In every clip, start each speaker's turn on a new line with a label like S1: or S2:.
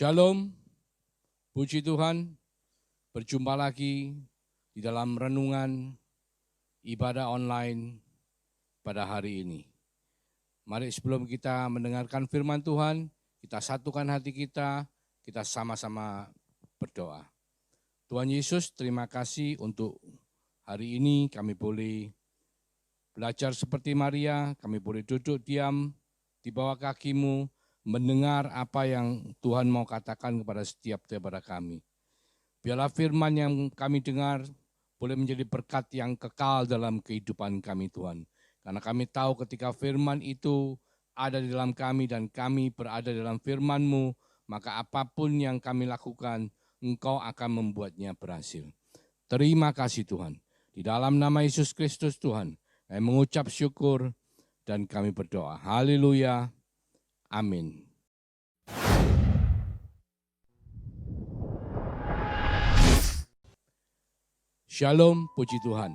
S1: Shalom, puji Tuhan, berjumpa lagi di dalam renungan ibadah online pada hari ini. Mari sebelum kita mendengarkan firman Tuhan, kita satukan hati kita sama-sama berdoa. Tuhan Yesus, terima kasih untuk hari ini kami boleh belajar seperti Maria, kami boleh duduk diam di bawah kaki-Mu, mendengar apa yang Tuhan mau katakan kepada setiap daripada kami. Biarlah firman yang kami dengar boleh menjadi berkat yang kekal dalam kehidupan kami Tuhan. Karena kami tahu ketika firman itu ada di dalam kami dan kami berada dalam firman-Mu, maka apapun yang kami lakukan, Engkau akan membuatnya berhasil. Terima kasih Tuhan. Di dalam nama Yesus Kristus Tuhan, kami mengucap syukur dan kami berdoa. Haleluya. Amin. Shalom, puji Tuhan.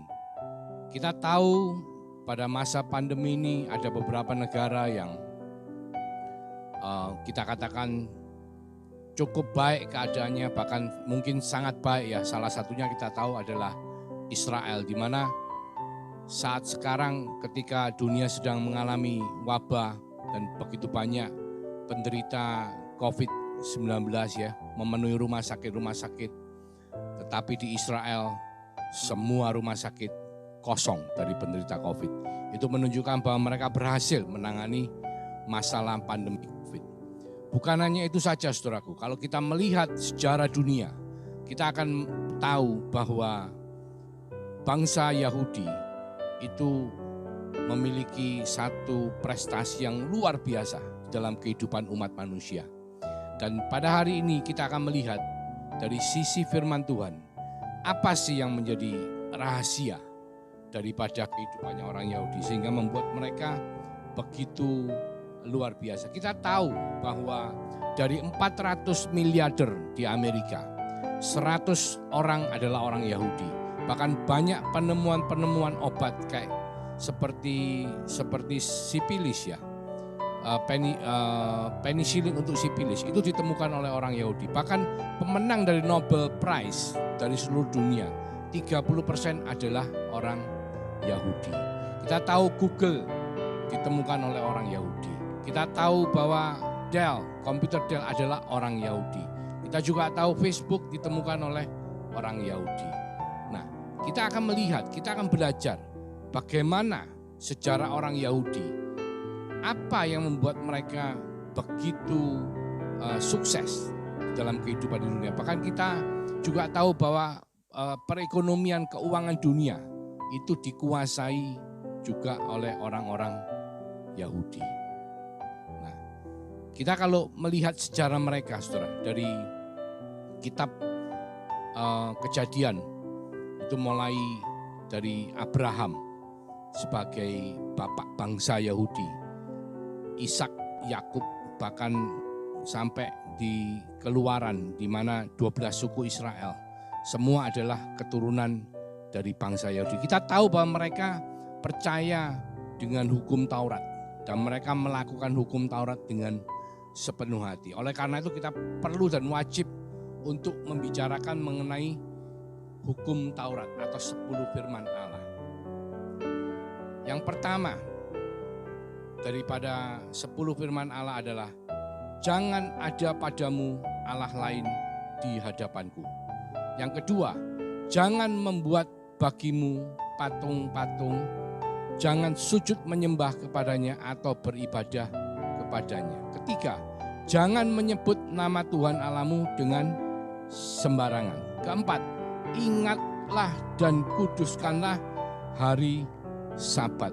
S1: Kita tahu pada masa pandemi ini ada beberapa negara yang kita katakan cukup baik keadaannya, bahkan mungkin sangat baik ya. Salah satunya kita tahu adalah Israel, di mana saat sekarang ketika dunia sedang mengalami wabah dan begitu banyak penderita COVID-19 ya, memenuhi rumah sakit. Tetapi di Israel semua rumah sakit kosong dari penderita COVID. Itu menunjukkan bahwa mereka berhasil menangani masalah pandemi COVID. Bukan hanya itu saja saudaraku, kalau kita melihat sejarah dunia, kita akan tahu bahwa bangsa Yahudi itu memiliki satu prestasi yang luar biasa dalam kehidupan umat manusia. Dan pada hari ini kita akan melihat dari sisi firman Tuhan, apa sih yang menjadi rahasia daripada kehidupannya orang Yahudi sehingga membuat mereka begitu luar biasa. Kita tahu bahwa dari 400 miliarder di Amerika, 100 orang adalah orang Yahudi. Bahkan banyak penemuan obat kayak seperti sipilis ya, penisilin untuk sipilis itu ditemukan oleh orang Yahudi. Bahkan pemenang dari Nobel Prize dari seluruh dunia 30% adalah orang Yahudi. Kita tahu Google ditemukan oleh orang Yahudi. Kita tahu bahwa komputer Dell adalah orang Yahudi. Kita juga tahu Facebook ditemukan oleh orang Yahudi. Nah, kita akan melihat, kita akan belajar bagaimana sejarah orang Yahudi, apa yang membuat mereka begitu sukses dalam kehidupan di dunia. Bahkan kita juga tahu bahwa perekonomian keuangan dunia itu dikuasai juga oleh orang-orang Yahudi. Nah, kita kalau melihat sejarah mereka, saudara, dari kitab Kejadian, itu mulai dari Abraham sebagai bapak bangsa Yahudi, Ishak, Yakub, bahkan sampai di Keluaran di mana 12 suku Israel semua adalah keturunan dari bangsa Yahudi. Kita tahu bahwa mereka percaya dengan hukum Taurat dan mereka melakukan hukum Taurat dengan sepenuh hati. Oleh karena itu kita perlu dan wajib untuk membicarakan mengenai hukum Taurat atau 10 firman Allah. Yang pertama daripada 10 firman Allah adalah jangan ada padamu Allah lain di hadapanku. Yang kedua, jangan membuat bagimu patung-patung, jangan sujud menyembah kepadanya atau beribadah kepadanya. Ketiga, jangan menyebut nama Tuhan Allahmu dengan sembarangan. Keempat, ingatlah dan kuduskanlah hari Sabat.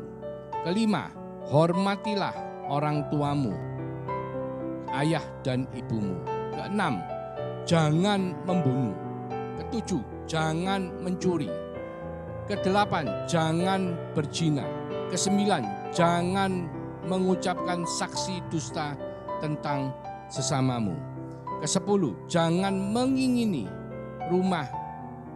S1: Kelima, hormatilah orang tuamu, ayah dan ibumu. Keenam, jangan membunuh. Ketujuh, jangan mencuri. Kedelapan, jangan berzina. Kesembilan, jangan mengucapkan saksi dusta tentang sesamamu. Kesepuluh, jangan mengingini rumah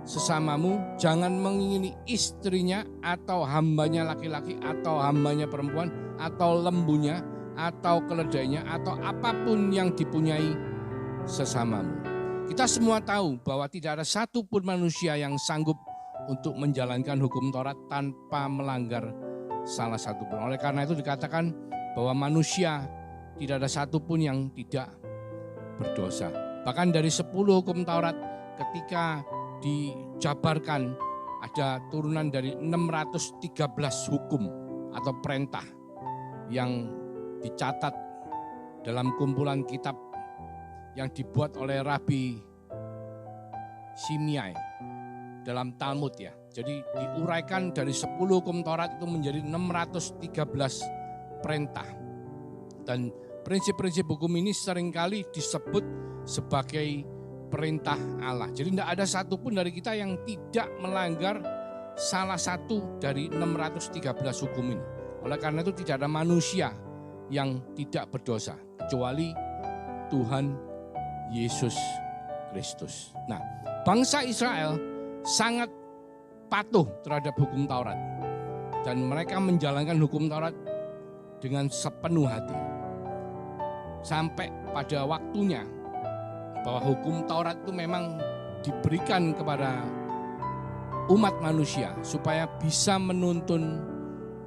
S1: sesamamu, jangan mengingini istrinya atau hambanya laki-laki atau hambanya perempuan atau lembunya atau keledainya atau apapun yang dipunyai sesamamu. Kita semua tahu bahwa tidak ada satupun manusia yang sanggup untuk menjalankan hukum Taurat tanpa melanggar salah satu pun. Oleh karena itu dikatakan bahwa manusia tidak ada satupun yang tidak berdosa. Bahkan dari 10 hukum Taurat ketika dijabarkan ada turunan dari 613 hukum atau perintah yang dicatat dalam kumpulan kitab yang dibuat oleh Rabi Shimei dalam Talmud ya. Jadi diuraikan dari 10 hukum Taurat itu menjadi 613 perintah. Dan prinsip-prinsip hukum ini seringkali disebut sebagai perintah Allah. Jadi tidak ada satupun dari kita yang tidak melanggar salah satu dari 613 hukum ini. Oleh karena itu tidak ada manusia yang tidak berdosa kecuali Tuhan Yesus Kristus. Nah, bangsa Israel sangat patuh terhadap hukum Taurat. Dan mereka menjalankan hukum Taurat dengan sepenuh hati. Sampai pada waktunya bahwa hukum Taurat itu memang diberikan kepada umat manusia supaya bisa menuntun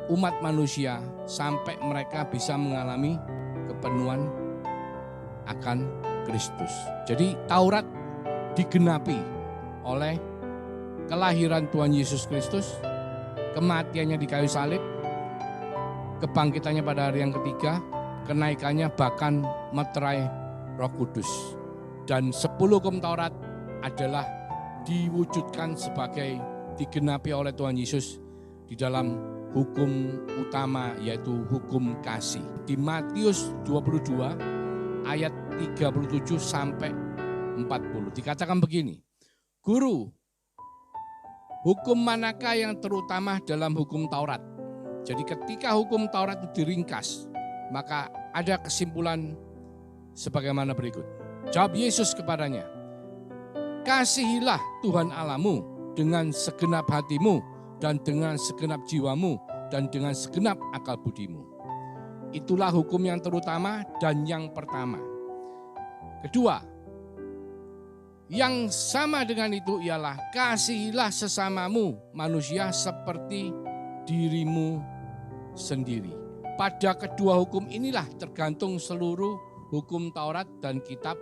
S1: umat manusia sampai mereka bisa mengalami kepenuhan akan Kristus. Jadi Taurat digenapi oleh kelahiran Tuhan Yesus Kristus, kematiannya di kayu salib, kebangkitannya pada hari yang ketiga, kenaikannya bahkan meterai Roh Kudus. Dan 10 hukum Taurat adalah diwujudkan sebagai digenapi oleh Tuhan Yesus di dalam hukum utama yaitu hukum kasih. Di Matius 22 ayat 37 sampai 40 dikatakan begini, Guru, hukum manakah yang terutama dalam hukum Taurat? Jadi ketika hukum Taurat itu diringkas, maka ada kesimpulan sebagaimana berikut. Jawab Yesus kepadanya, kasihilah Tuhan Allahmu dengan segenap hatimu dan dengan segenap jiwamu dan dengan segenap akal budimu. Itulah hukum yang terutama dan yang pertama. Kedua, yang sama dengan itu ialah kasihilah sesamamu manusia seperti dirimu sendiri. Pada kedua hukum inilah tergantung seluruh hukum Taurat dan kitab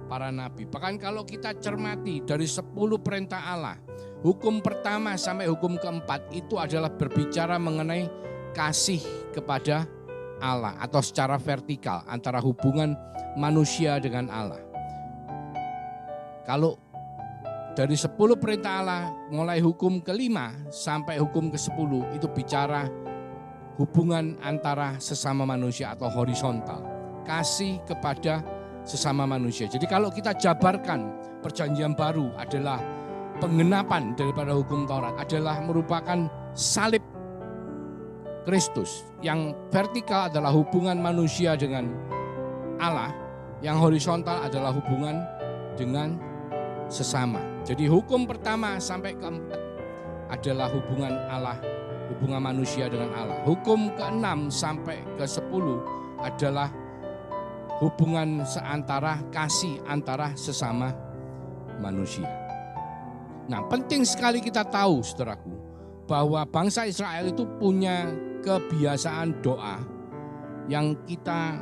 S1: para nabi. Bahkan kalau kita cermati dari 10 perintah Allah, hukum pertama sampai hukum keempat itu adalah berbicara mengenai kasih kepada Allah atau secara vertikal antara hubungan manusia dengan Allah. Kalau dari 10 perintah Allah mulai hukum ke-5 sampai hukum ke-10 itu bicara hubungan antara sesama manusia atau horizontal. Kasih kepada sesama manusia. Jadi kalau kita jabarkan perjanjian baru adalah penggenapan daripada hukum Taurat, adalah merupakan salib Kristus. Yang vertikal adalah hubungan manusia dengan Allah, yang horizontal adalah hubungan dengan sesama. Jadi hukum pertama sampai keempat adalah hubungan Allah, hubungan manusia dengan Allah. Hukum ke-6 sampai ke-10 adalah hubungan seantara kasih antara sesama manusia. Nah, penting sekali kita tahu, saudaraku, bahwa bangsa Israel itu punya kebiasaan doa yang kita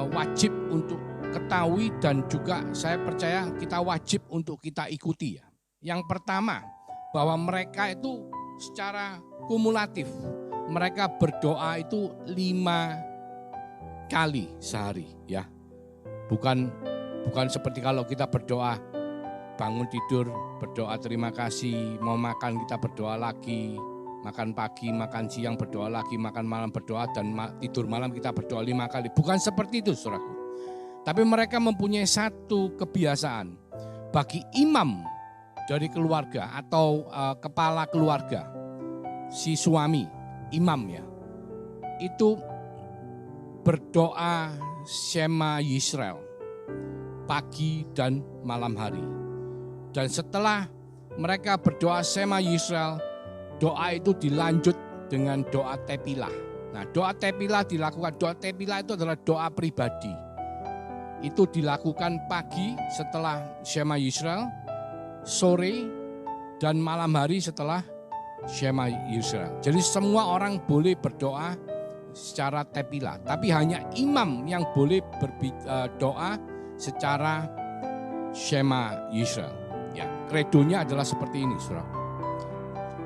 S1: wajib untuk ketahui dan juga saya percaya kita wajib untuk kita ikuti ya. Yang pertama, bahwa mereka itu secara kumulatif mereka berdoa itu 5 kali sehari ya. Bukan seperti kalau kita berdoa bangun tidur berdoa terima kasih, mau makan kita berdoa lagi, makan pagi, makan siang berdoa lagi, makan malam berdoa, dan tidur malam kita berdoa 5 kali. Bukan seperti itu, saudaraku. Tapi mereka mempunyai satu kebiasaan. Bagi imam dari keluarga atau kepala keluarga, si suami, imam ya, itu berdoa Shema Yisrael pagi dan malam hari. Dan setelah mereka berdoa Shema Yisrael, doa itu dilanjut dengan doa tepilah. Nah, doa tepilah dilakukan. Doa tepilah itu adalah doa pribadi. itu dilakukan pagi setelah Shema Yisrael, sore dan malam hari setelah Shema Yisrael. Jadi semua orang boleh berdoa secara tepilah, tapi hanya imam yang boleh berdoa secara Shema Yisrael. Ya, kredonya adalah seperti ini, Saudara.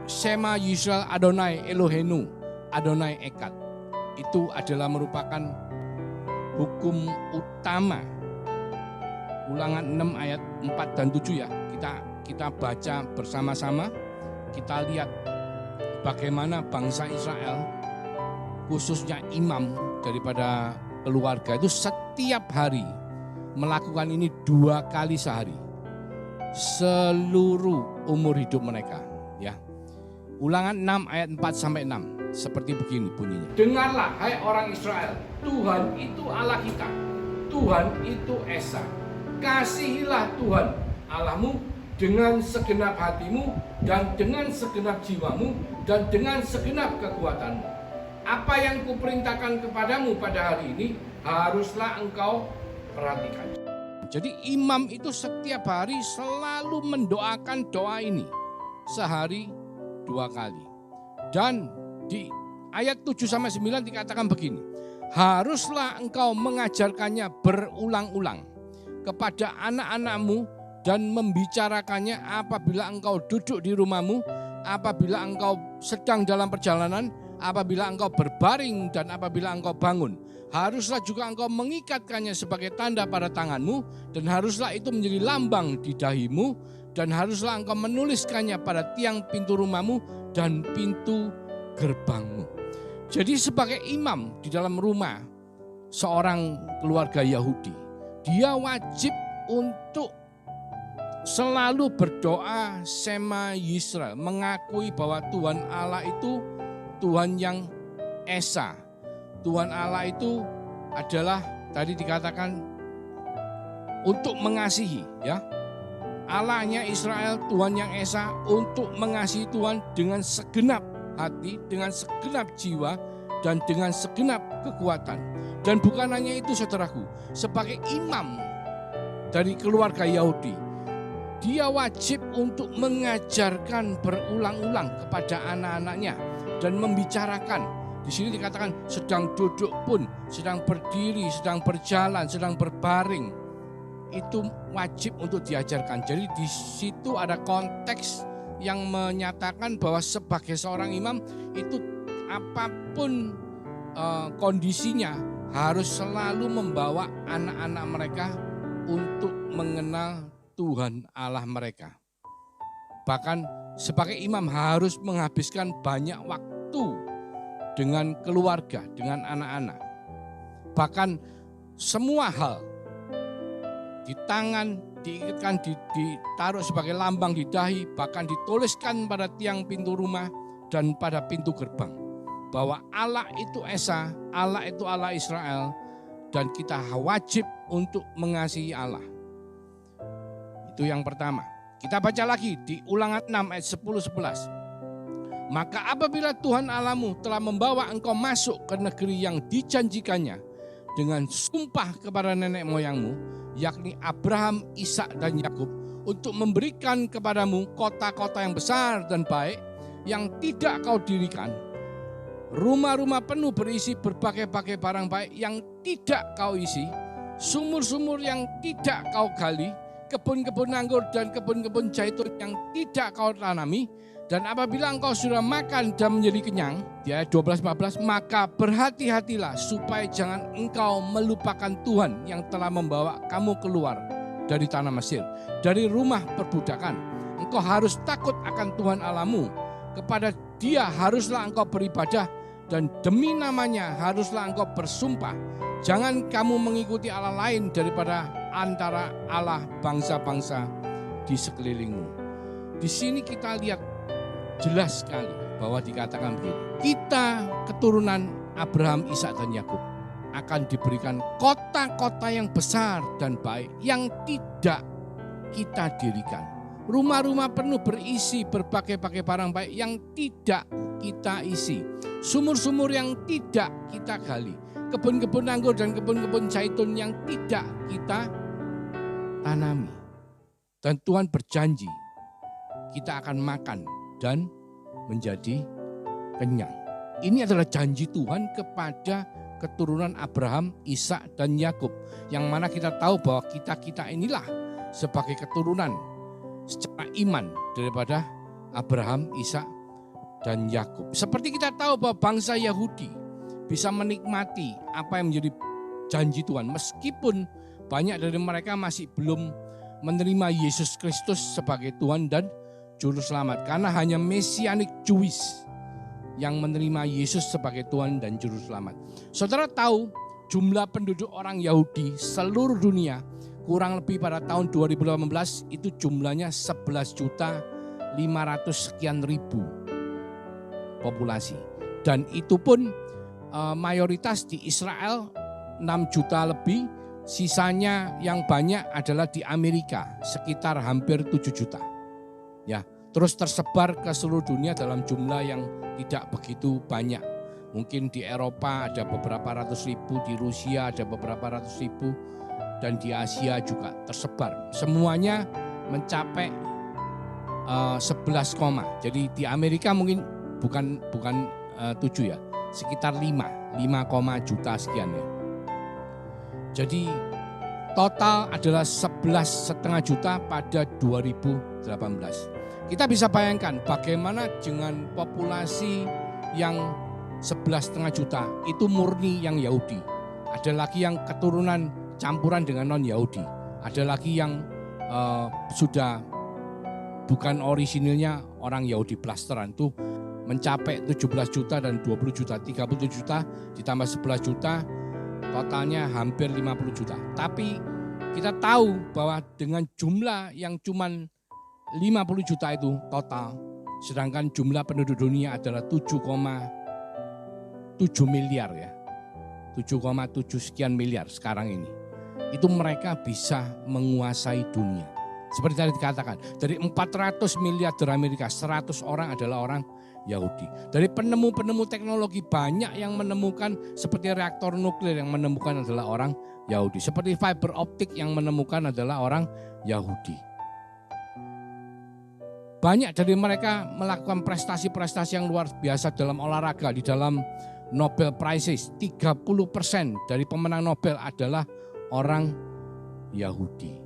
S1: Shema Yisrael Adonai Elohenu, Adonai Echad. Itu adalah merupakan hukum utama. Ulangan 6 ayat 4 dan 7 ya. Kita baca bersama-sama. Kita lihat bagaimana bangsa Israel, khususnya imam daripada keluarga itu setiap hari melakukan ini 2 kali sehari. Seluruh umur hidup mereka, ya. Ulangan 6 ayat 4 sampai 6. Seperti begini bunyinya. Dengarlah hai orang Israel, Tuhan itu Allah kita, Tuhan itu Esa. Kasihilah Tuhan Allahmu dengan segenap hatimu dan dengan segenap jiwamu dan dengan segenap kekuatanmu. Apa yang kuperintahkan kepadamu pada hari ini haruslah engkau perhatikan. Jadi imam itu setiap hari selalu mendoakan doa ini sehari 2 kali. Dan di ayat 7-9 dikatakan begini. Haruslah engkau mengajarkannya berulang-ulang kepada anak-anakmu dan membicarakannya apabila engkau duduk di rumahmu, apabila engkau sedang dalam perjalanan, apabila engkau berbaring dan apabila engkau bangun. Haruslah juga engkau mengikatkannya sebagai tanda pada tanganmu dan haruslah itu menjadi lambang di dahimu dan haruslah engkau menuliskannya pada tiang pintu rumahmu dan pintu gerbangmu. Jadi sebagai imam di dalam rumah seorang keluarga Yahudi, dia wajib untuk selalu berdoa Shema Yisrael, mengakui bahwa Tuhan Allah itu Tuhan yang Esa. Tuhan Allah itu adalah tadi dikatakan untuk mengasihi, ya. Allahnya Israel, Tuhan yang Esa, untuk mengasihi Tuhan dengan segenap hati, dengan segenap jiwa, dan dengan segenap kekuatan. Dan bukan hanya itu saudaraku, sebagai imam dari keluarga Yahudi, dia wajib untuk mengajarkan berulang-ulang kepada anak-anaknya dan membicarakan. Di sini dikatakan sedang duduk pun, sedang berdiri, sedang berjalan, sedang berbaring. Itu wajib untuk diajarkan. Jadi di situ ada konteks yang menyatakan bahwa sebagai seorang imam itu apapun kondisinya harus selalu membawa anak-anak mereka untuk mengenal Tuhan Allah mereka. Bahkan sebagai imam harus menghabiskan banyak waktu dengan keluarga, dengan anak-anak. Bahkan semua hal di tangan, diikatkan, ditaruh sebagai lambang di dahi, bahkan dituliskan pada tiang pintu rumah dan pada pintu gerbang. Bahwa Allah itu Esa, Allah itu Allah Israel, dan kita wajib untuk mengasihi Allah. Itu yang pertama. Kita baca lagi di Ulangan 6 ayat 10-11. Maka apabila Tuhan Allahmu telah membawa engkau masuk ke negeri yang dijanjikannya dengan sumpah kepada nenek moyangmu, yakni Abraham, Ishak dan Yakub, untuk memberikan kepadamu kota-kota yang besar dan baik yang tidak kau dirikan, rumah-rumah penuh berisi berbagai-bagai barang baik yang tidak kau isi, sumur-sumur yang tidak kau gali, kebun-kebun anggur dan kebun-kebun zaitun yang tidak kau tanami. Dan apabila engkau sudah makan dan menjadi kenyang, di ayat 12-14, maka berhati-hatilah supaya jangan engkau melupakan Tuhan yang telah membawa kamu keluar dari tanah Mesir, dari rumah perbudakan. Engkau harus takut akan Tuhan Allahmu, kepada Dia haruslah engkau beribadah dan demi namanya haruslah engkau bersumpah. Jangan kamu mengikuti Allah lain daripada antara Allah bangsa-bangsa di sekelilingmu. Di sini kita lihat jelas sekali bahwa dikatakan begini. Kita keturunan Abraham, Ishak dan Yakub akan diberikan kota-kota yang besar dan baik yang tidak kita dirikan. Rumah-rumah penuh berisi berbagai-bagai barang baik yang tidak kita isi. Sumur-sumur yang tidak kita gali. Kebun-kebun anggur dan kebun-kebun zaitun yang tidak kita tanami. Dan Tuhan berjanji kita akan makan dan menjadi kenyang. Ini adalah janji Tuhan kepada keturunan Abraham, Ishak dan Yakub. Yang mana kita tahu bahwa kita inilah sebagai keturunan secara iman daripada Abraham, Ishak dan Yakub. Seperti kita tahu bahwa bangsa Yahudi bisa menikmati apa yang menjadi janji Tuhan. Meskipun banyak dari mereka masih belum menerima Yesus Kristus sebagai Tuhan dan Juru Selamat. Karena hanya Messianic Jewish yang menerima Yesus sebagai Tuhan dan Juru Selamat. Saudara tahu jumlah penduduk orang Yahudi seluruh dunia kurang lebih pada tahun 2018 itu jumlahnya 11.500 sekian ribu populasi. Dan itu pun mayoritas di Israel 6 juta lebih, sisanya yang banyak adalah di Amerika sekitar hampir 7 juta. Ya, terus tersebar ke seluruh dunia dalam jumlah yang tidak begitu banyak. Mungkin di Eropa ada beberapa ratus ribu, di Rusia ada beberapa ratus ribu, dan di Asia juga tersebar. Semuanya mencapai 11, jadi di Amerika mungkin bukan 7 ya, sekitar 5 juta sekian ya. Jadi total adalah 11,5 juta pada 2018. Kita bisa bayangkan bagaimana dengan populasi yang 11,5 juta itu murni yang Yahudi. Ada lagi yang keturunan campuran dengan non-Yahudi. Ada lagi yang sudah bukan orisinilnya orang Yahudi blasteran, itu mencapai 17 juta dan 20 juta, 37 juta ditambah 11 juta, totalnya hampir 50 juta. Tapi kita tahu bahwa dengan jumlah yang cuman 50 juta itu total, sedangkan jumlah penduduk dunia adalah 7,7 miliar ya. 7,7 sekian miliar sekarang ini. Itu mereka bisa menguasai dunia. Seperti tadi dikatakan, dari 400 miliarder Amerika, 100 orang adalah orang Yahudi. Dari penemu-penemu teknologi banyak yang menemukan, seperti reaktor nuklir yang menemukan adalah orang Yahudi. Seperti fiber optik yang menemukan adalah orang Yahudi. Banyak dari mereka melakukan prestasi-prestasi yang luar biasa dalam olahraga, di dalam Nobel Prizes. 30% dari pemenang Nobel adalah orang Yahudi.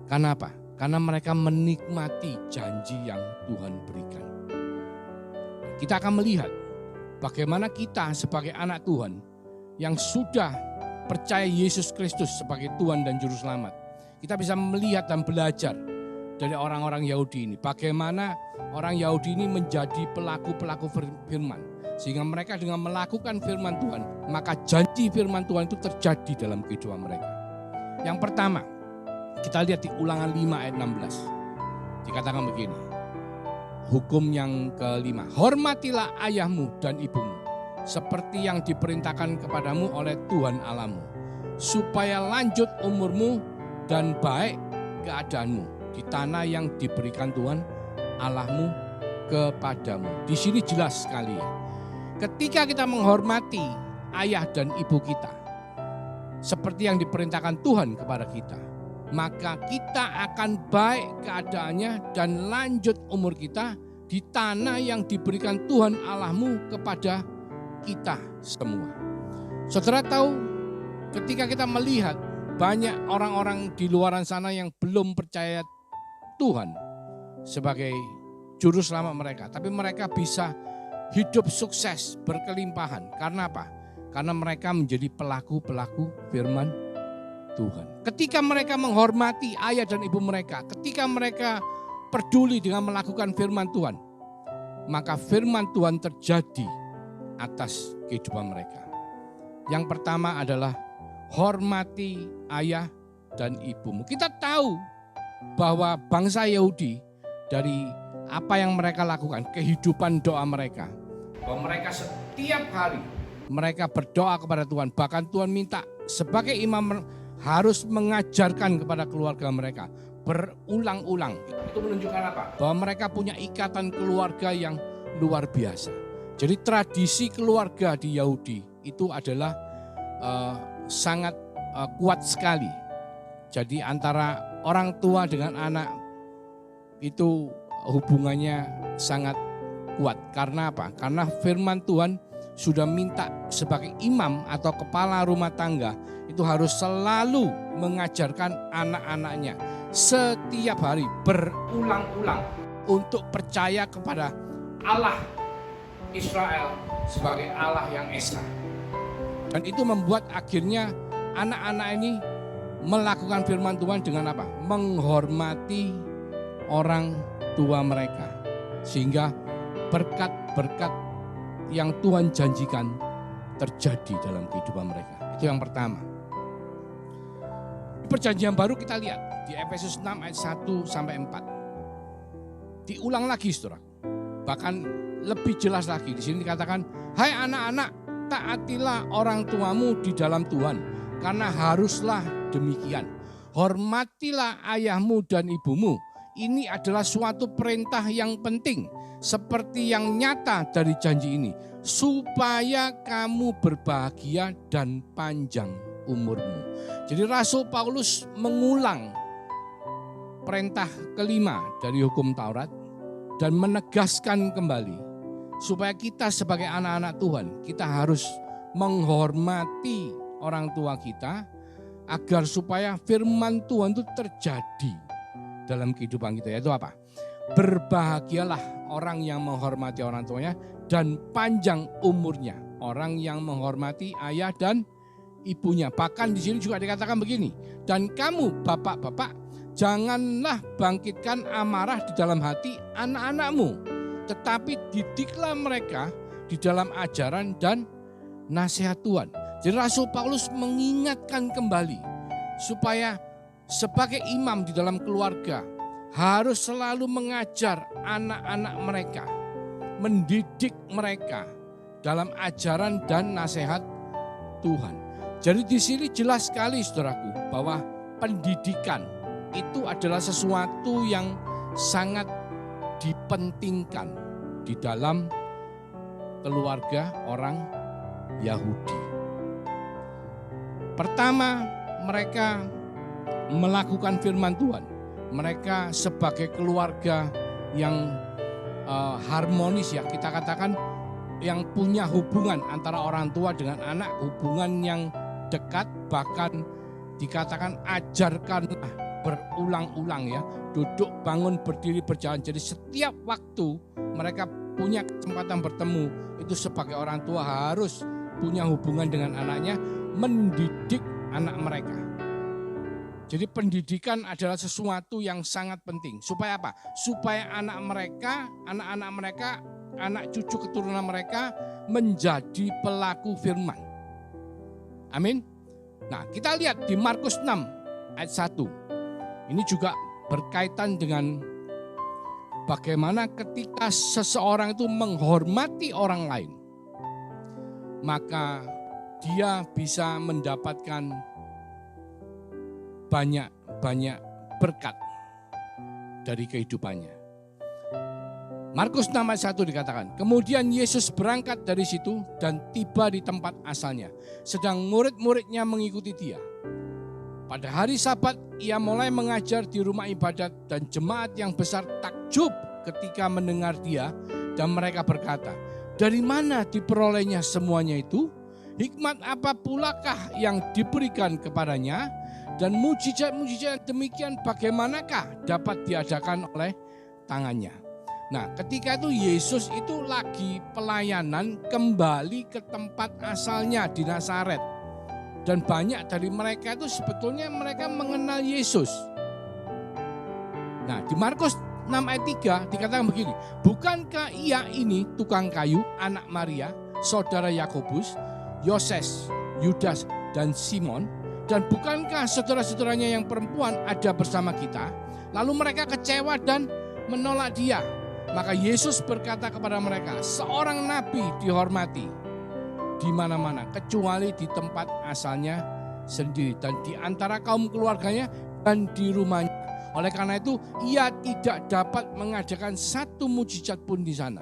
S1: Karena apa? Karena mereka menikmati janji yang Tuhan berikan. Kita akan melihat bagaimana kita sebagai anak Tuhan yang sudah percaya Yesus Kristus sebagai Tuhan dan Juru Selamat. Kita bisa melihat dan belajar dari orang-orang Yahudi ini. Bagaimana orang Yahudi ini menjadi pelaku-pelaku firman. Sehingga mereka dengan melakukan firman Tuhan, maka janji firman Tuhan itu terjadi dalam kehidupan mereka. Yang pertama, kita lihat di Ulangan 5 ayat 16. Dikatakan begini, hukum yang kelima, hormatilah ayahmu dan ibumu, seperti yang diperintahkan kepadamu oleh Tuhan Allahmu, supaya lanjut umurmu dan baik keadaanmu di tanah yang diberikan Tuhan Allahmu kepadamu. Di sini jelas sekali ya. Ketika kita menghormati ayah dan ibu kita, seperti yang diperintahkan Tuhan kepada kita, maka kita akan baik keadaannya dan lanjut umur kita di tanah yang diberikan Tuhan Allahmu kepada kita semua. Saudara tahu, ketika kita melihat banyak orang-orang di luar sana yang belum percaya Tuhan sebagai Juru Selamat mereka, tapi mereka bisa hidup sukses, berkelimpahan. Karena apa? Karena mereka menjadi pelaku-pelaku firman Tuhan. Ketika mereka menghormati ayah dan ibu mereka, ketika mereka peduli dengan melakukan firman Tuhan, maka firman Tuhan terjadi atas kehidupan mereka. Yang pertama adalah hormati ayah dan ibumu. Kita tahu bahwa bangsa Yahudi dari apa yang mereka lakukan, kehidupan doa mereka, bahwa mereka setiap hari mereka berdoa kepada Tuhan. Bahkan Tuhan minta sebagai imam harus mengajarkan kepada keluarga mereka berulang-ulang. Itu menunjukkan apa? Bahwa mereka punya ikatan keluarga yang luar biasa. Jadi tradisi keluarga di Yahudi itu adalah sangat kuat sekali. Jadi antara orang tua dengan anak itu hubungannya sangat kuat. Karena apa? Karena firman Tuhan sudah minta sebagai imam atau kepala rumah tangga itu harus selalu mengajarkan anak-anaknya setiap hari berulang-ulang untuk percaya kepada Allah Israel sebagai Allah yang esa. Dan itu membuat akhirnya anak-anak ini melakukan firman Tuhan dengan apa? Menghormati orang tua mereka. Sehingga berkat-berkat yang Tuhan janjikan terjadi dalam kehidupan mereka. Itu yang pertama. Di Perjanjian Baru kita lihat di Efesus 6 ayat 1 sampai 4. Diulang lagi, Saudara. Bahkan lebih jelas lagi di sini dikatakan, "Hai anak-anak, taatilah orang tuamu di dalam Tuhan, karena haruslah demikian. Hormatilah ayahmu dan ibumu. Ini adalah suatu perintah yang penting, seperti yang nyata dari janji ini, supaya kamu berbahagia dan panjang umurmu." Jadi Rasul Paulus mengulang perintah kelima dari hukum Taurat dan menegaskan kembali supaya kita sebagai anak-anak Tuhan, kita harus menghormati orang tua kita agar supaya firman Tuhan itu terjadi dalam kehidupan kita. Yaitu apa? Berbahagialah orang yang menghormati orang tuanya dan panjang umurnya orang yang menghormati ayah dan ibunya. Bahkan di sini juga dikatakan begini, dan kamu bapak-bapak janganlah bangkitkan amarah di dalam hati anak-anakmu, tetapi didiklah mereka di dalam ajaran dan nasihat Tuhan. Jadi Rasul Paulus mengingatkan kembali supaya sebagai imam di dalam keluarga harus selalu mengajar anak-anak mereka, mendidik mereka dalam ajaran dan nasihat Tuhan. Jadi di sini jelas sekali, saudaraku, bahwa pendidikan itu adalah sesuatu yang sangat dipentingkan di dalam keluarga orang Yahudi. Pertama, mereka melakukan firman Tuhan. Mereka sebagai keluarga yang harmonis, ya kita katakan, yang punya hubungan antara orang tua dengan anak, hubungan yang dekat, bahkan dikatakan ajarkanlah berulang-ulang, ya, duduk, bangun, berdiri, berjalan. Jadi setiap waktu mereka punya kesempatan bertemu, itu sebagai orang tua harus punya hubungan dengan anaknya, mendidik anak mereka. Jadi pendidikan adalah sesuatu yang sangat penting. Supaya apa? Supaya anak-anak mereka, anak cucu keturunan mereka menjadi pelaku firman. Amin. Nah, kita lihat di Markus 6 ayat 1. Ini juga berkaitan dengan bagaimana ketika seseorang itu menghormati orang lain, maka dia bisa mendapatkan banyak berkat dari kehidupannya. Markus 6 ayat 1 dikatakan, kemudian Yesus berangkat dari situ dan tiba di tempat asalnya, sedang murid-muridnya mengikuti dia. Pada hari Sabat ia mulai mengajar di rumah ibadat dan jemaat yang besar takjub ketika mendengar dia, dan mereka berkata, dari mana diperolehnya semuanya itu? Hikmat apa pulakah yang diberikan kepadanya? Dan mujizat-mujizat demikian bagaimanakah dapat diadakan oleh tangannya? Nah, ketika itu Yesus itu lagi pelayanan kembali ke tempat asalnya di Nazaret. Dan banyak dari mereka itu sebetulnya mereka mengenal Yesus. Nah, di Markus 6 ayat 3 dikatakan begini, bukankah ia ini tukang kayu, anak Maria, saudara Yakobus, Yoses, Yudas, dan Simon? Dan bukankah saudara-saudaranya yang perempuan ada bersama kita? Lalu mereka kecewa dan menolak dia. Maka Yesus berkata kepada mereka, seorang nabi dihormati di mana-mana kecuali di tempat asalnya sendiri dan di antara kaum keluarganya dan di rumahnya. Oleh karena itu, ia tidak dapat mengadakan satu mujizat pun di sana,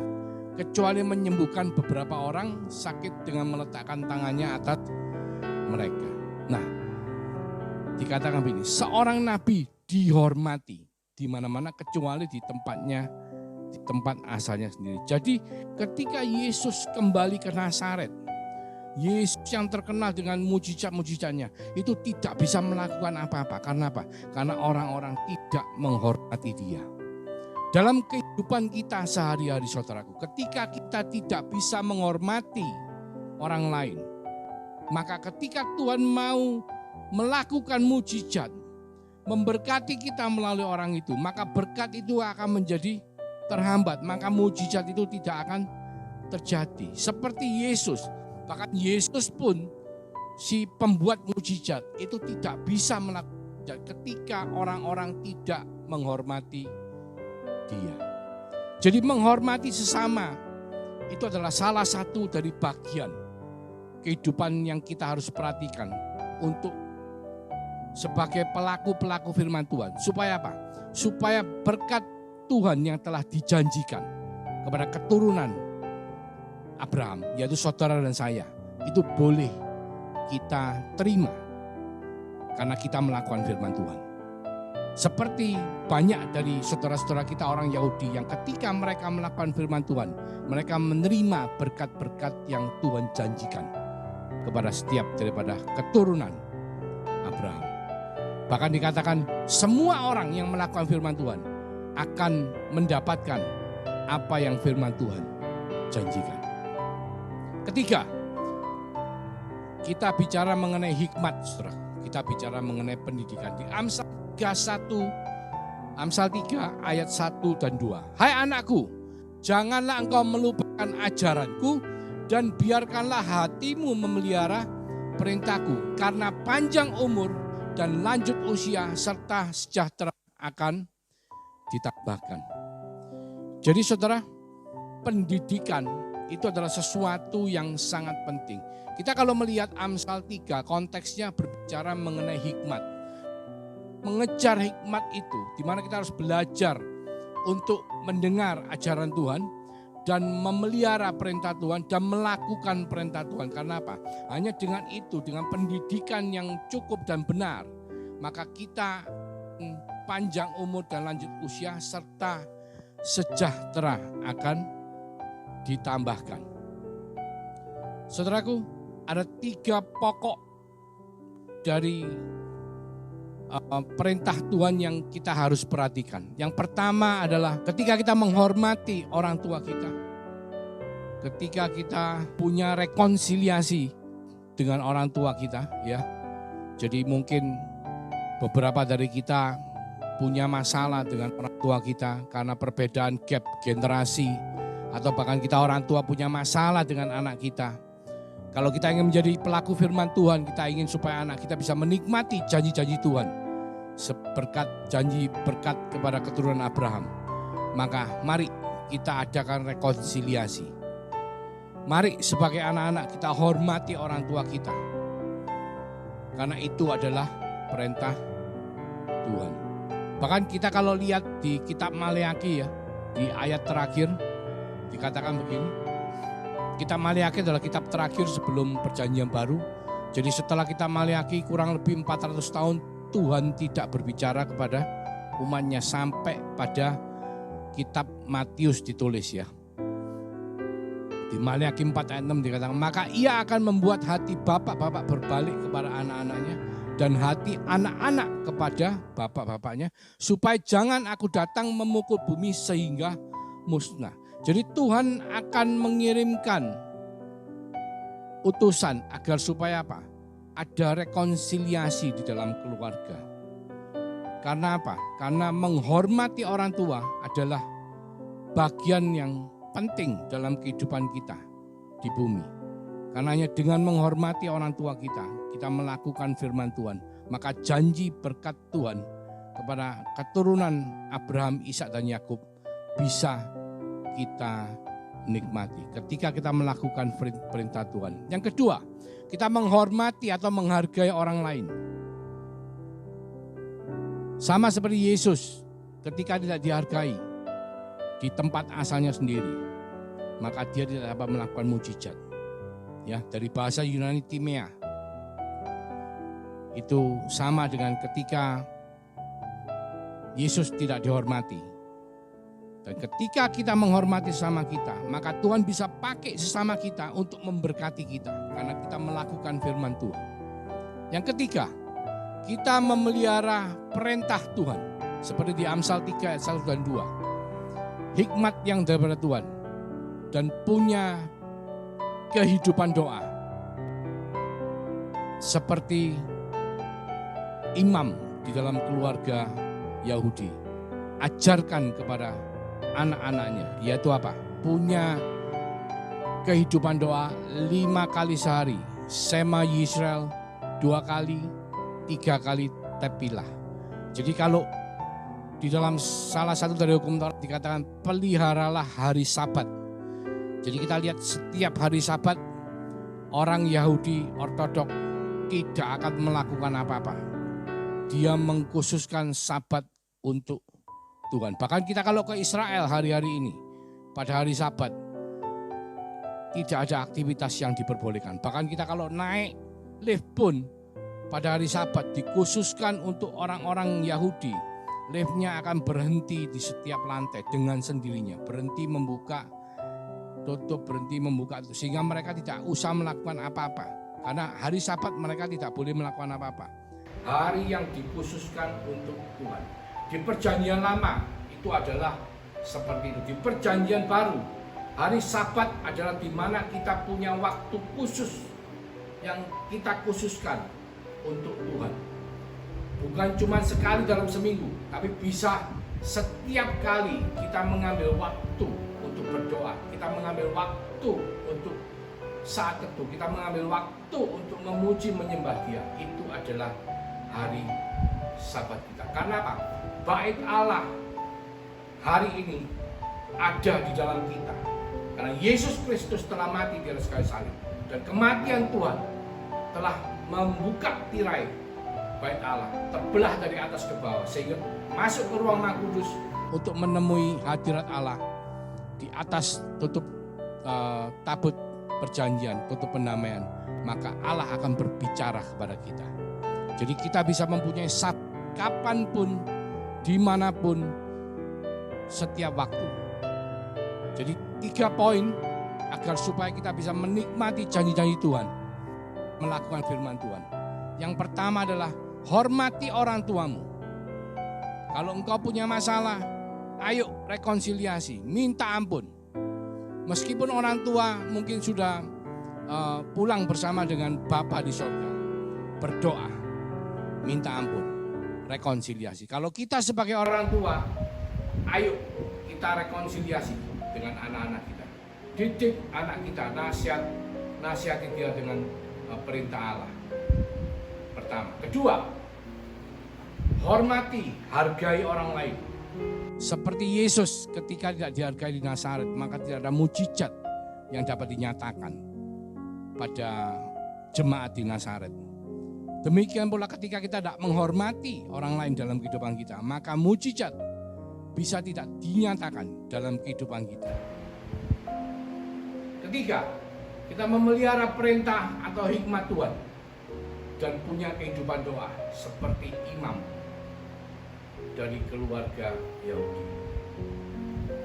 S1: kecuali menyembuhkan beberapa orang sakit dengan meletakkan tangannya atas mereka. Nah, dikatakan begini, seorang nabi dihormati di mana-mana kecuali di tempatnya, di tempat asalnya sendiri. Jadi ketika Yesus kembali ke Nazaret, Yesus yang terkenal dengan mujizat-mujizatnya itu tidak bisa melakukan apa-apa. Karena apa? Karena orang-orang tidak menghormati dia. Dalam kehidupan kita sehari-hari saudaraku, ketika kita tidak bisa menghormati orang lain, maka ketika Tuhan mau melakukan mujizat, memberkati kita melalui orang itu, maka berkat itu akan menjadi terhambat, maka mujizat itu tidak akan terjadi. Seperti Yesus, bahkan Yesus pun si pembuat mujizat itu tidak bisa melakukan ketika orang-orang tidak menghormati dia. Jadi menghormati sesama itu adalah salah satu dari bagian kehidupan yang kita harus perhatikan untuk sebagai pelaku-pelaku firman Tuhan. Supaya apa? Supaya berkat Tuhan yang telah dijanjikan kepada keturunan Abraham, yaitu saudara dan saya, itu boleh kita terima karena kita melakukan firman Tuhan. Seperti banyak dari saudara-saudara kita orang Yahudi yang ketika mereka melakukan firman Tuhan, mereka menerima berkat-berkat yang Tuhan janjikan kepada setiap daripada keturunan Abraham. Bahkan dikatakan semua orang yang melakukan firman Tuhan akan mendapatkan apa yang firman Tuhan janjikan. Ketiga, kita bicara mengenai hikmat, saudara. Kita bicara mengenai pendidikan. Di Amsal 3 ayat 1 dan 2. Hai anakku, janganlah engkau melupakan ajaranku dan biarkanlah hatimu memelihara perintahku. Karena panjang umur dan lanjut usia serta sejahtera akan ditambahkan. Jadi saudara, pendidikan itu adalah sesuatu yang sangat penting. Kita kalau melihat Amsal 3, konteksnya berbicara mengenai hikmat. Mengejar hikmat itu, di mana kita harus belajar untuk mendengar ajaran Tuhan dan memelihara perintah Tuhan dan melakukan perintah Tuhan. Karena apa? Hanya dengan itu, dengan pendidikan yang cukup dan benar, maka kita panjang umur dan lanjut usia serta sejahtera akan ditambahkan. Saudaraku, ada 3 pokok dari perintah Tuhan yang kita harus perhatikan. Yang pertama adalah ketika kita menghormati orang tua kita, ketika kita punya rekonsiliasi dengan orang tua kita, ya. Jadi mungkin beberapa dari kita punya masalah dengan orang tua kita karena perbedaan gap generasi, atau bahkan kita orang tua punya masalah dengan anak kita. Kalau kita ingin menjadi pelaku firman Tuhan, kita ingin supaya anak kita bisa menikmati janji-janji Tuhan, seberkat janji berkat kepada keturunan Abraham, maka mari kita adakan rekonsiliasi. Mari sebagai anak-anak kita hormati orang tua kita, karena itu adalah perintah Tuhan. Bahkan kita kalau lihat di kitab Maleakhi, ya, di ayat terakhir dikatakan begini. Kitab Maleakhi adalah kitab terakhir sebelum perjanjian baru. Jadi setelah kitab Maleakhi kurang lebih 400 tahun Tuhan tidak berbicara kepada umatnya sampai pada kitab Matius ditulis, ya. Di Maleakhi 4 ayat 6 dikatakan, maka ia akan membuat hati bapak-bapak berbalik kepada anak-anaknya dan hati anak-anak kepada bapak-bapaknya, supaya jangan aku datang memukul bumi sehingga musnah. Jadi Tuhan akan mengirimkan utusan agar supaya apa? Ada rekonsiliasi di dalam keluarga. Karena apa? Karena menghormati orang tua adalah bagian yang penting dalam kehidupan kita di bumi. Karena hanya dengan menghormati orang tua kita, kita melakukan firman Tuhan, maka janji berkat Tuhan kepada keturunan Abraham, Ishak dan Yakub bisa kita nikmati ketika kita melakukan perintah Tuhan. Yang kedua, kita menghormati atau menghargai orang lain. Sama seperti Yesus ketika tidak dihargai di tempat asalnya sendiri, maka dia tidak dapat melakukan mujizat. Ya, dari bahasa Yunani timea. Itu sama dengan ketika Yesus tidak dihormati. Dan ketika kita menghormati sesama kita, maka Tuhan bisa pakai sesama kita untuk memberkati kita. Karena kita melakukan firman Tuhan. Yang ketiga, kita memelihara perintah Tuhan. Seperti di Amsal 3 ayat 1 dan 2. Hikmat yang daripada Tuhan. Dan punya kehidupan doa. Seperti imam di dalam keluarga Yahudi. Ajarkan kepada anak-anaknya, yaitu apa? Punya kehidupan doa 5 kali sehari. Shema Yisrael 2 kali, 3 kali tepilah. Jadi kalau di dalam salah satu dari hukum Taurat dikatakan peliharalah hari Sabat. Jadi kita lihat setiap hari Sabat orang Yahudi Ortodok tidak akan melakukan apa-apa. Dia mengkhususkan Sabat untuk Tuhan. Bahkan kita kalau ke Israel hari-hari ini, pada hari Sabat, tidak ada aktivitas yang diperbolehkan. Bahkan kita kalau naik lift pun, pada hari Sabat dikhususkan untuk orang-orang Yahudi. Liftnya akan berhenti di setiap lantai dengan sendirinya. Berhenti membuka, tutup, berhenti membuka. Sehingga mereka tidak usah melakukan apa-apa. Karena hari Sabat mereka tidak boleh melakukan apa-apa. Hari yang dikhususkan untuk Tuhan. Di perjanjian lama itu adalah seperti itu. Di perjanjian baru, hari Sabat adalah di mana kita punya waktu khusus yang kita khususkan untuk Tuhan. Bukan cuma sekali dalam seminggu, tapi bisa setiap kali kita mengambil waktu untuk berdoa. Kita mengambil waktu untuk saat teduh. Kita mengambil waktu untuk memuji menyembah Dia. Itu adalah hari Sabat kita. Karena apa? Bait Allah hari ini ada di dalam kita. Karena Yesus Kristus telah mati di atas kayu salib. Dan kematian Tuhan telah membuka tirai bait Allah. Terbelah dari atas ke bawah. Sehingga masuk ke ruang Maha Kudus untuk menemui hadirat Allah. Di atas tutup tabut perjanjian, tutup pendamaian. Maka Allah akan berbicara kepada kita. Jadi kita bisa mempunyai kapanpun, dimanapun, setiap waktu. Jadi 3 poin agar supaya kita bisa menikmati janji-janji Tuhan, melakukan firman Tuhan. Yang pertama adalah hormati orang tuamu. Kalau engkau punya masalah, ayo rekonsiliasi, minta ampun. Meskipun orang tua mungkin sudah pulang bersama dengan Bapa di surga, berdoa, minta ampun, rekonsiliasi. Kalau kita sebagai orang tua, ayo kita rekonsiliasi dengan anak-anak kita. Didik anak kita, nasihati dia dengan perintah Allah. Pertama. Kedua, hormati, hargai orang lain. Seperti Yesus ketika tidak dihargai di Nazaret, maka tidak ada mujizat yang dapat dinyatakan pada jemaat di Nazaret. Demikian pula ketika kita tidak menghormati orang lain dalam kehidupan kita, maka mujizat bisa tidak dinyatakan dalam kehidupan kita. Ketiga, kita memelihara perintah atau hikmat Tuhan dan punya kehidupan doa seperti imam dari keluarga Yahudi.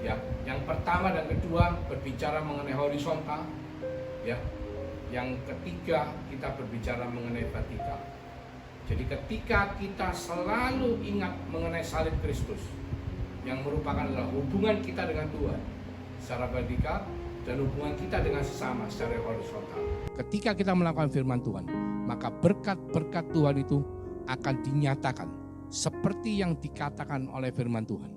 S1: Ya, yang pertama dan kedua berbicara mengenai horizontal, ya. Yang ketiga kita berbicara mengenai vertikal. Jadi ketika kita selalu ingat mengenai salib Kristus yang merupakan adalah hubungan kita dengan Tuhan secara vertikal dan hubungan kita dengan sesama secara horizontal. Ketika kita melakukan firman Tuhan, maka berkat-berkat Tuhan itu akan dinyatakan seperti yang dikatakan oleh firman Tuhan.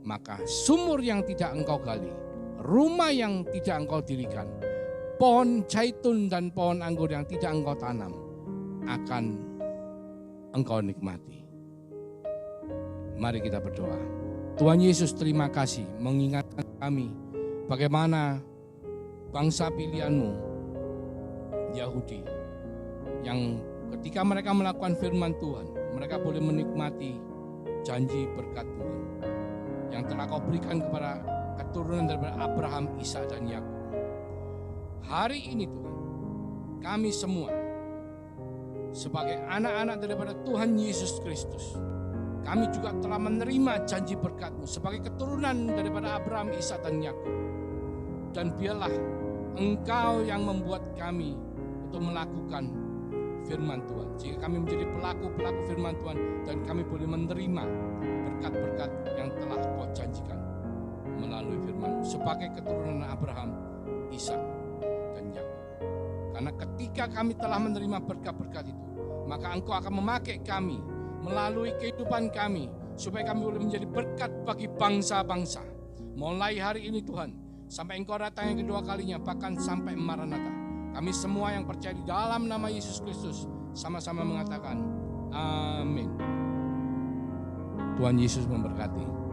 S1: Maka sumur yang tidak engkau gali, rumah yang tidak engkau dirikan, pohon zaitun dan pohon anggur yang tidak engkau tanam akan engkau nikmati. Mari kita berdoa. Tuhan Yesus, terima kasih mengingatkan kami bagaimana bangsa pilihan-Mu Yahudi yang ketika mereka melakukan firman Tuhan, mereka boleh menikmati janji berkat Tuhan yang telah kau berikan kepada keturunan daripada Abraham, Ishak dan Yakub. Hari ini Tuhan, kami semua sebagai anak-anak daripada Tuhan Yesus Kristus, kami juga telah menerima janji berkat-Mu sebagai keturunan daripada Abraham, Ishak dan Yakub. Dan biarlah Engkau yang membuat kami untuk melakukan firman Tuhan, sehingga kami menjadi pelaku-pelaku firman Tuhan dan kami boleh menerima berkat-berkat yang telah Kau janjikan melalui firman-Mu sebagai keturunan Abraham, Ishak dan Yakub. Karena ketika kami telah menerima berkat-berkat itu, maka Engkau akan memakai kami melalui kehidupan kami supaya kami boleh menjadi berkat bagi bangsa-bangsa. Mulai hari ini Tuhan, sampai Engkau datang yang kedua kalinya, bahkan sampai Maranatha, kami semua yang percaya di dalam nama Yesus Kristus sama-sama mengatakan amin. Tuhan Yesus memberkati.